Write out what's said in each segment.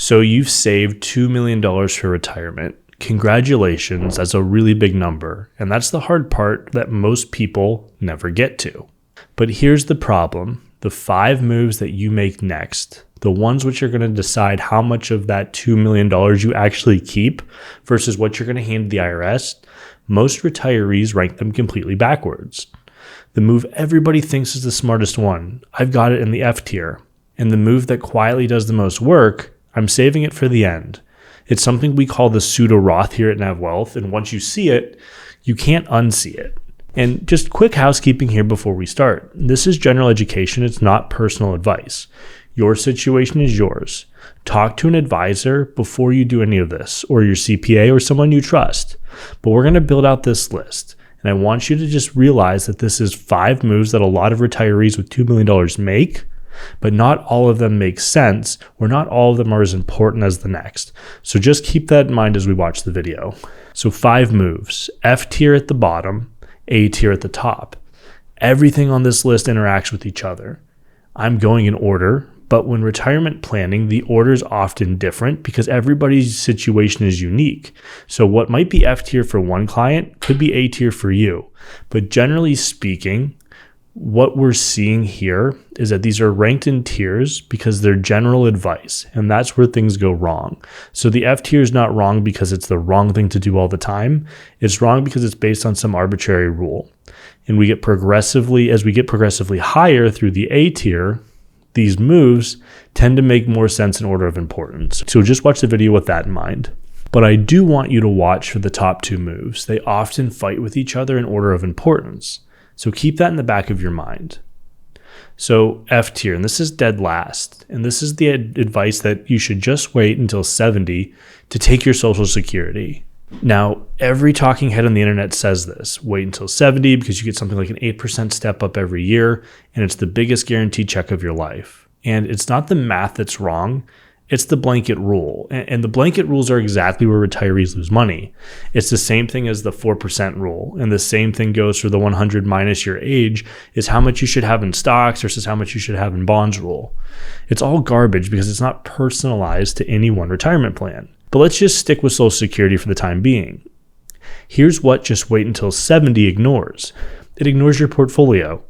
So you've saved $2 million for retirement. Congratulations, that's a really big number. And that's the hard part that most people never get to. But here's the problem. The 5 moves that you make next, the ones which are going to decide how much of that $2 million you actually keep versus what you're going to hand to the IRS, most retirees rank them completely backwards. The move everybody thinks is the smartest one, I've got it in the F tier. And the move that quietly does the most work, I'm saving it for the end. It's something we call the Pseudo-Roth here at Nav Wealth, and once you see it, you can't unsee it. And just quick housekeeping here before we start. This is general education, it's not personal advice. Your situation is yours. Talk to an advisor before you do any of this, or your CPA or someone you trust. But we're going to build out this list, and I want you to just realize that this is 5 moves that a lot of retirees with $2 million make, but not all of them make sense, or not all of them are as important as the next. So just keep that in mind as we watch the video. So 5 moves, F tier at the bottom, A tier at the top. Everything on this list interacts with each other. I'm going in order, but when retirement planning, the order is often different because everybody's situation is unique. So what might be F tier for one client could be A tier for you. But generally speaking, what we're seeing here is that these are ranked in tiers because they're general advice, and that's where things go wrong. So the F tier is not wrong because it's the wrong thing to do all the time. It's wrong because it's based on some arbitrary rule. And as we get progressively higher through the A tier, these moves tend to make more sense in order of importance. So just watch the video with that in mind. But I do want you to watch for the top 2 moves. They often fight with each other in order of importance. So keep that in the back of your mind. So F tier, and this is dead last. And this is the advice that you should just wait until 70 to take your Social Security. Now, every talking head on the internet says this. Wait until 70 because you get something like an 8% step up every year, and it's the biggest guaranteed check of your life. And it's not the math that's wrong. It's the blanket rule. And the blanket rules are exactly where retirees lose money. It's the same thing as the 4% rule. And the same thing goes for the 100 minus your age is how much you should have in stocks versus how much you should have in bonds rule. It's all garbage because it's not personalized to any one retirement plan. But let's just stick with Social Security for the time being. Here's what just wait until 70 ignores. It ignores your portfolio.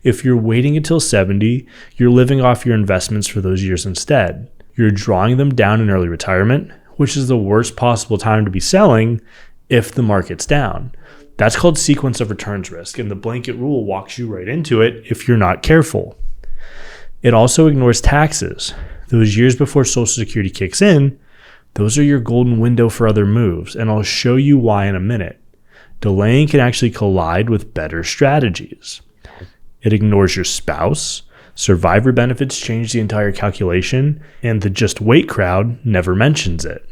If you're waiting until 70, you're living off your investments for those years instead. You're drawing them down in early retirement, which is the worst possible time to be selling if the market's down. That's called sequence of returns risk, and the blanket rule walks you right into it if you're not careful. It also ignores taxes. Those years before Social Security kicks in, those are your golden window for other moves, and I'll show you why in a minute. Delaying can actually collide with better strategies. It ignores your spouse. Survivor benefits change the entire calculation, and the just wait crowd never mentions it.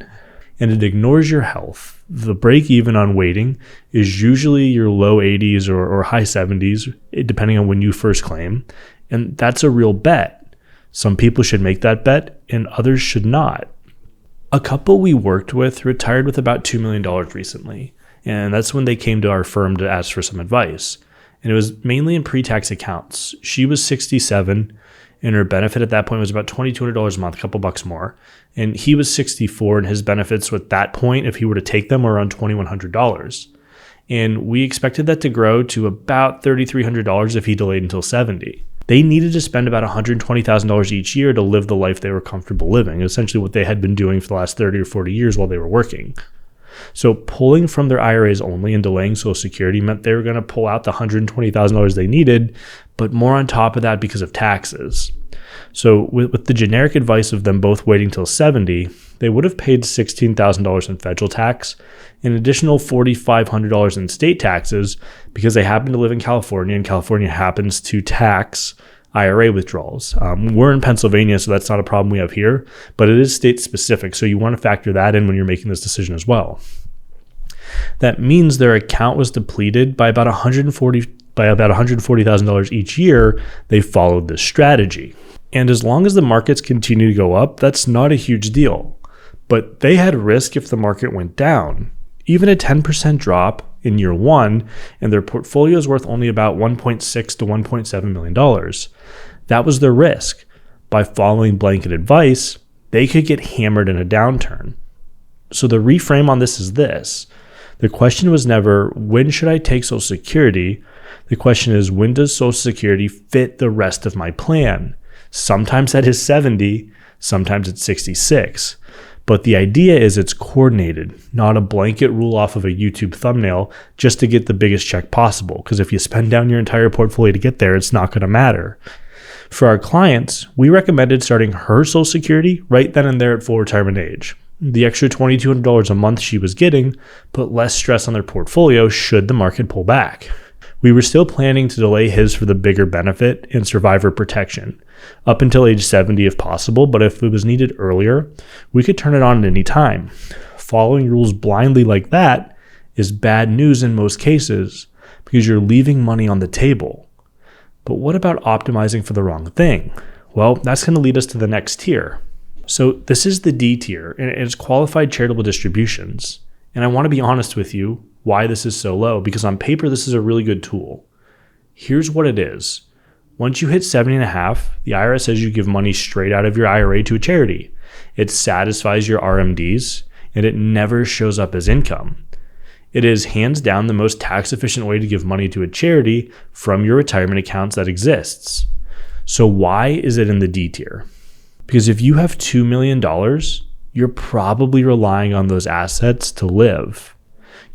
And it ignores your health. The break even on waiting is usually your low 80s or high 70s, depending on when you first claim. And that's a real bet. Some people should make that bet, and others should not. A couple we worked with retired with about $2 million recently, and that's when they came to our firm to ask for some advice. And it was mainly in pre-tax accounts. She was 67, and her benefit at that point was about $2,200 a month, a couple bucks more. And he was 64, and his benefits at that point, if he were to take them, were around $2,100. And we expected that to grow to about $3,300 if he delayed until 70. They needed to spend about $120,000 each year to live the life they were comfortable living, essentially what they had been doing for the last 30 or 40 years while they were working. So pulling from their IRAs only and delaying Social Security meant they were going to pull out the $120,000 they needed, but more on top of that because of taxes. So with the generic advice of them both waiting till 70, they would have paid $16,000 in federal tax, an additional $4,500 in state taxes because they happen to live in California, and California happens to tax IRA withdrawals. We're in Pennsylvania, so that's not a problem we have here, but it is state specific. So you want to factor that in when you're making this decision as well. That means their account was depleted by about $140,000 each year. They followed this strategy. And as long as the markets continue to go up, that's not a huge deal. But they had risk if the market went down. Even a 10% drop in year one, and their portfolio is worth only about $1.6 to $1.7 million. That was their risk. By following blanket advice, they could get hammered in a downturn. So the reframe on this is this. The question was never, when should I take Social Security? The question is, when does Social Security fit the rest of my plan? Sometimes that is 70, sometimes it's 66. But the idea is it's coordinated, not a blanket rule off of a YouTube thumbnail just to get the biggest check possible. Because if you spend down your entire portfolio to get there, it's not going to matter. For our clients, we recommended starting her Social Security right then and there at full retirement age. The extra $2,200 a month she was getting put less stress on their portfolio should the market pull back. We were still planning to delay his for the bigger benefit and survivor protection, up until age 70 if possible, but if it was needed earlier, we could turn it on at any time. Following rules blindly like that is bad news in most cases because you're leaving money on the table. But what about optimizing for the wrong thing? Well, that's going to lead us to the next tier. So this is the D tier, and it's qualified charitable distributions. And I want to be honest with you why this is so low, because on paper, this is a really good tool. Here's what it is. Once you hit 70.5, the IRS says you give money straight out of your IRA to a charity. It satisfies your RMDs, and it never shows up as income. It is hands down the most tax efficient way to give money to a charity from your retirement accounts that exists. So why is it in the D tier? Because if you have $2 million, you're probably relying on those assets to live.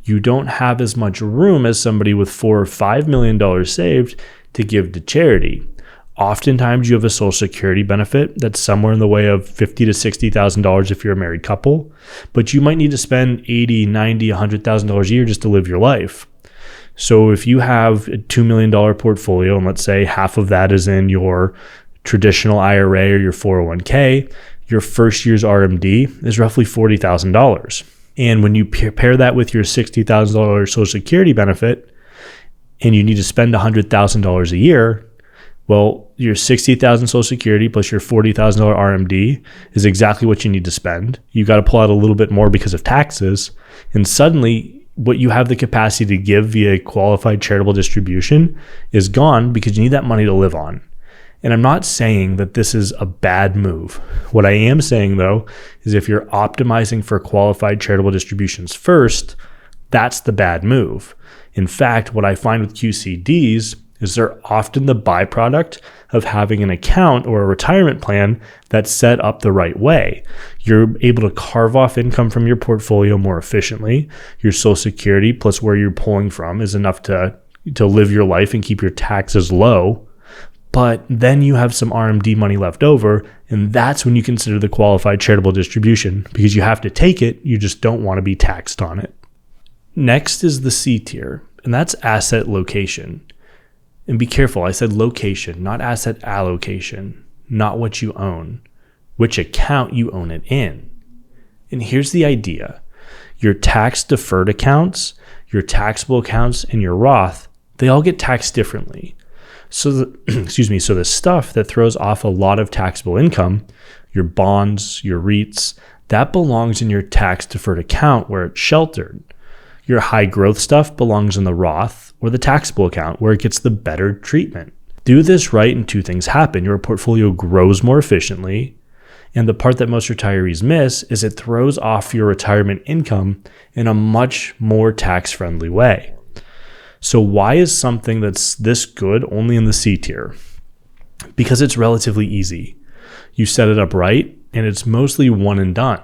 You don't have as much room as somebody with $4 or $5 million saved to give to charity. Oftentimes you have a Social Security benefit that's somewhere in the way of $50,000 to $60,000 if you're a married couple, but you might need to spend $80,000, $90,000, $100,000 a year just to live your life. So if you have a $2 million portfolio, and let's say half of that is in your traditional IRA or your 401k, your first year's RMD is roughly $40,000. And when you pair that with your $60,000 Social Security benefit, and you need to spend $100,000 a year, well, your $60,000 Social Security plus your $40,000 RMD is exactly what you need to spend. You got to pull out a little bit more because of taxes, and suddenly what you have the capacity to give via qualified charitable distribution is gone because you need that money to live on. And I'm not saying that this is a bad move. What I am saying, though, is if you're optimizing for qualified charitable distributions first, that's the bad move. In fact, what I find with QCDs is they're often the byproduct of having an account or a retirement plan that's set up the right way. You're able to carve off income from your portfolio more efficiently. Your Social Security plus where you're pulling from is enough to live your life and keep your taxes low. But then you have some RMD money left over, and that's when you consider the qualified charitable distribution because you have to take it, you just don't want to be taxed on it. Next is the C tier, and that's asset location. And be careful, I said location, not asset allocation, not what you own, which account you own it in. And here's the idea. Your tax deferred accounts, your taxable accounts, and your Roth, they all get taxed differently. So the stuff that throws off a lot of taxable income, your bonds, your REITs, that belongs in your tax deferred account where it's sheltered. Your high growth stuff belongs in the Roth or the taxable account where it gets the better treatment. Do this right and two things happen. Your portfolio grows more efficiently, and the part that most retirees miss is it throws off your retirement income in a much more tax-friendly way. So why is something that's this good only in the C tier? Because it's relatively easy. You set it up right, and it's mostly one and done.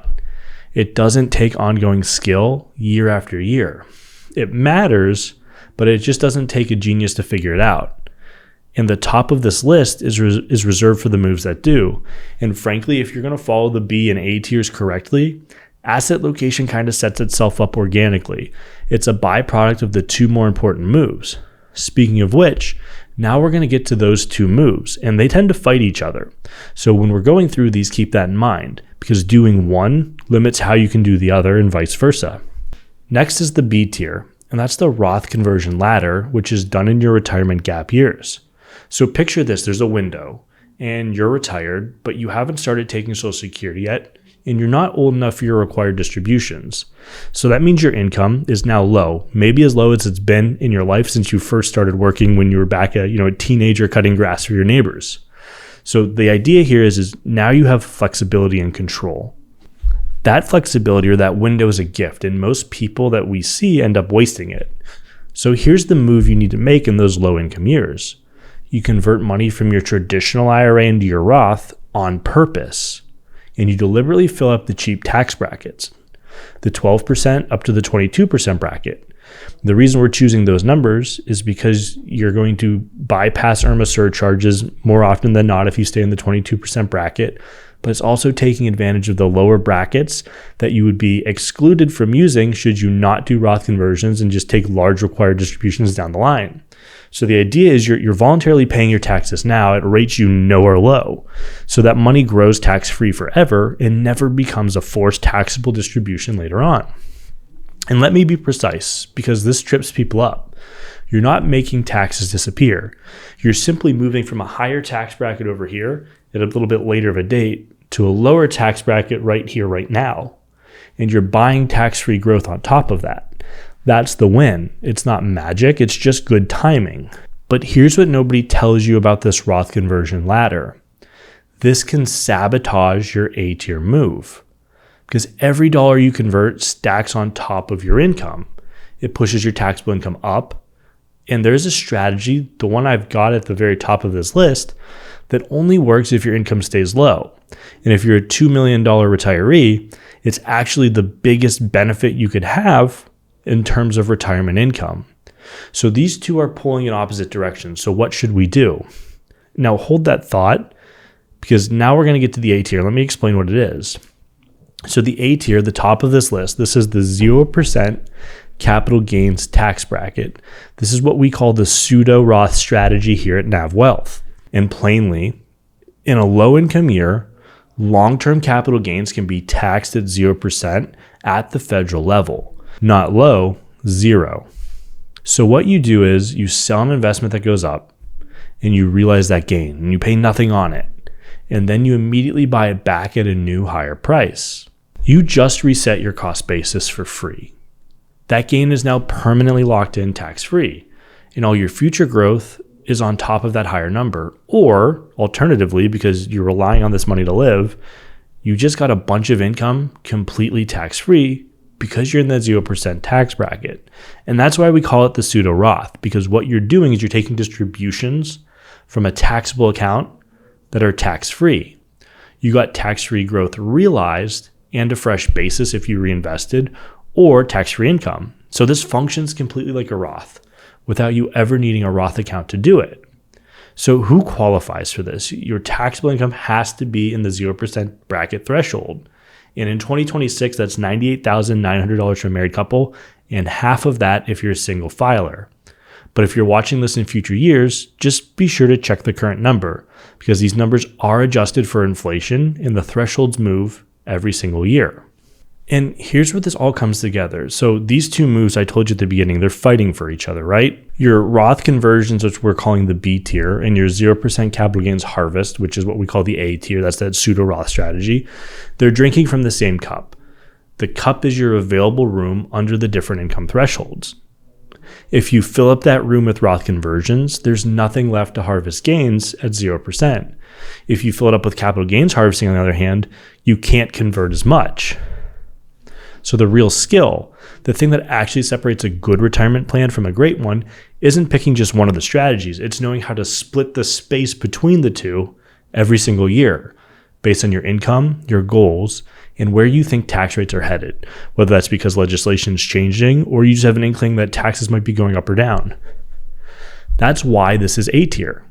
It doesn't take ongoing skill year after year. It matters, but it just doesn't take a genius to figure it out. And the top of this list is reserved for the moves that do. And frankly, if you're going to follow the B and A tiers correctly, asset location kind of sets itself up organically. It's a byproduct of the two more important moves. Speaking of which, now we're going to get to those two moves, and they tend to fight each other. So when we're going through these, keep that in mind, because doing one limits how you can do the other and vice versa. Next is the B tier, and that's the Roth conversion ladder, which is done in your retirement gap years. So picture this, there's a window, and you're retired, but you haven't started taking Social Security yet, and you're not old enough for your required distributions. So that means your income is now low, maybe as low as it's been in your life since you first started working when you were back a teenager cutting grass for your neighbors. So the idea here is now you have flexibility and control. That flexibility or that window is a gift, and most people that we see end up wasting it. So here's the move you need to make in those low income years. You convert money from your traditional IRA into your Roth on purpose, and you deliberately fill up the cheap tax brackets, the 12% up to the 22% bracket. The reason we're choosing those numbers is because you're going to bypass IRMAA surcharges more often than not if you stay in the 22% bracket, but it's also taking advantage of the lower brackets that you would be excluded from using should you not do Roth conversions and just take large required distributions down the line. So the idea is you're voluntarily paying your taxes now at rates you know are low, so that money grows tax-free forever and never becomes a forced taxable distribution later on. And let me be precise, because this trips people up. You're not making taxes disappear. You're simply moving from a higher tax bracket over here at a little bit later of a date to a lower tax bracket right here, right now. And you're buying tax-free growth on top of that. That's the win. It's not magic, it's just good timing. But here's what nobody tells you about this Roth conversion ladder. This can sabotage your A-tier move, because every dollar you convert stacks on top of your income. It pushes your taxable income up. And there's a strategy, the one I've got at the very top of this list, that only works if your income stays low. And if you're a $2 million retiree, it's actually the biggest benefit you could have in terms of retirement income. So these two are pulling in opposite directions. So what should we do? Now hold that thought, because now we're going to get to the A tier. Let me explain what it is. So the A tier, the top of this list, this is the 0% capital gains tax bracket. This is what we call the Pseudo-Roth strategy here at Nav Wealth. And plainly, in a low income year, long-term capital gains can be taxed at 0% at the federal level. Not low, zero. So what you do is you sell an investment that goes up and you realize that gain and you pay nothing on it. And then you immediately buy it back at a new higher price. You just reset your cost basis for free. That gain is now permanently locked in tax-free, and all your future growth is on top of that higher number. Or alternatively, because you're relying on this money to live, you just got a bunch of income completely tax-free because you're in that 0% tax bracket. And that's why we call it the Pseudo-Roth, because what you're doing is you're taking distributions from a taxable account that are tax-free. You got tax-free growth realized and a fresh basis if you reinvested, or tax-free income. So this functions completely like a Roth without you ever needing a Roth account to do it. So who qualifies for this? Your taxable income has to be in the 0% bracket threshold. And in 2026, that's $98,900 for a married couple, and half of that if you're a single filer. But if you're watching this in future years, just be sure to check the current number, because these numbers are adjusted for inflation and the thresholds move every single year. And here's where this all comes together. So these two moves I told you at the beginning, they're fighting for each other, right? Your Roth conversions, which we're calling the B tier, and your 0% capital gains harvest, which is what we call the A tier, that's that Pseudo-Roth strategy, they're drinking from the same cup. The cup is your available room under the different income thresholds. If you fill up that room with Roth conversions, there's nothing left to harvest gains at 0%. If you fill it up with capital gains harvesting, on the other hand, you can't convert as much. So the real skill, the thing that actually separates a good retirement plan from a great one, isn't picking just one of the strategies. It's knowing how to split the space between the two every single year based on your income, your goals, and where you think tax rates are headed, whether that's because legislation is changing or you just have an inkling that taxes might be going up or down. That's why this is A tier.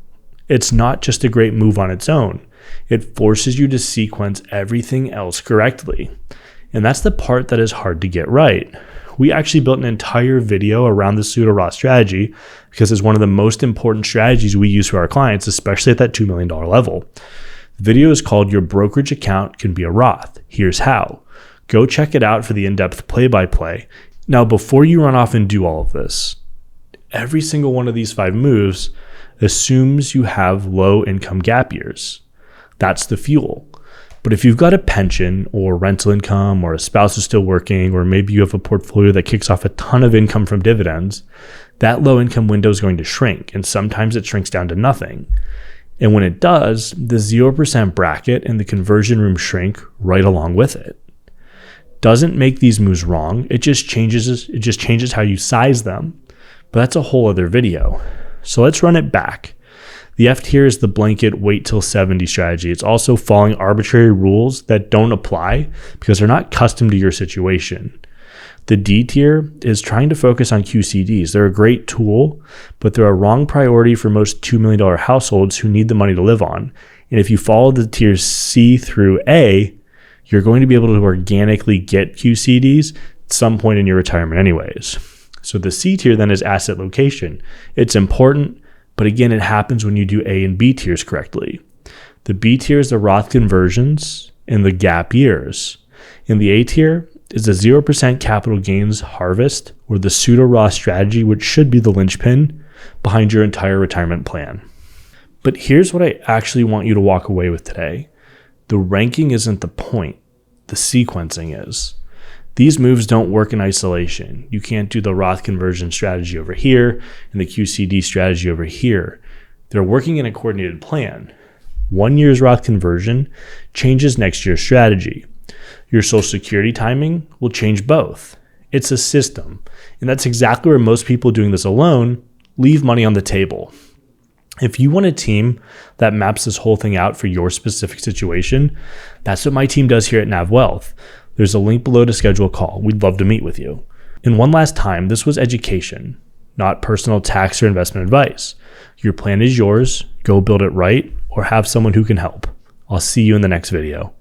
It's not just a great move on its own. It forces you to sequence everything else correctly. And that's the part that is hard to get right. We actually built an entire video around the Pseudo-Roth strategy because it's one of the most important strategies we use for our clients, especially at that $2 million level. The video is called Your Brokerage Account Can Be a Roth. Here's how. Go check it out for the in-depth play-by-play. Now, before you run off and do all of this, every single one of these 5 moves assumes you have low income gap years. That's the fuel. But if you've got a pension or rental income or a spouse who's still working, or maybe you have a portfolio that kicks off a ton of income from dividends, that low income window is going to shrink, and sometimes it shrinks down to nothing. And when it does, the 0% bracket and the conversion room shrink right along with it. Doesn't make these moves wrong. It just changes how you size them. But that's a whole other video. So let's run it back. The F tier is the blanket wait till 70 strategy. It's also following arbitrary rules that don't apply because they're not custom to your situation. The D tier is trying to focus on QCDs. They're a great tool, but they're a wrong priority for most $2 million households who need the money to live on. And if you follow the tiers C through A, you're going to be able to organically get QCDs at some point in your retirement anyways. So the C tier then is asset location. It's important, but again, it happens when you do A and B tiers correctly. The B tier is the Roth conversions in the gap years. In the A tier is the 0% capital gains harvest, or the Pseudo-Roth strategy, which should be the linchpin behind your entire retirement plan. But here's what I actually want you to walk away with today. The ranking isn't the point. The sequencing is. These moves don't work in isolation. You can't do the Roth conversion strategy over here and the QCD strategy over here. They're working in a coordinated plan. 1 year's Roth conversion changes next year's strategy. Your Social Security timing will change both. It's a system. And that's exactly where most people doing this alone leave money on the table. If you want a team that maps this whole thing out for your specific situation, that's what my team does here at Nav Wealth. There's a link below to schedule a call. We'd love to meet with you. And one last time, this was education, not personal tax or investment advice. Your plan is yours. Go build it right or have someone who can help. I'll see you in the next video.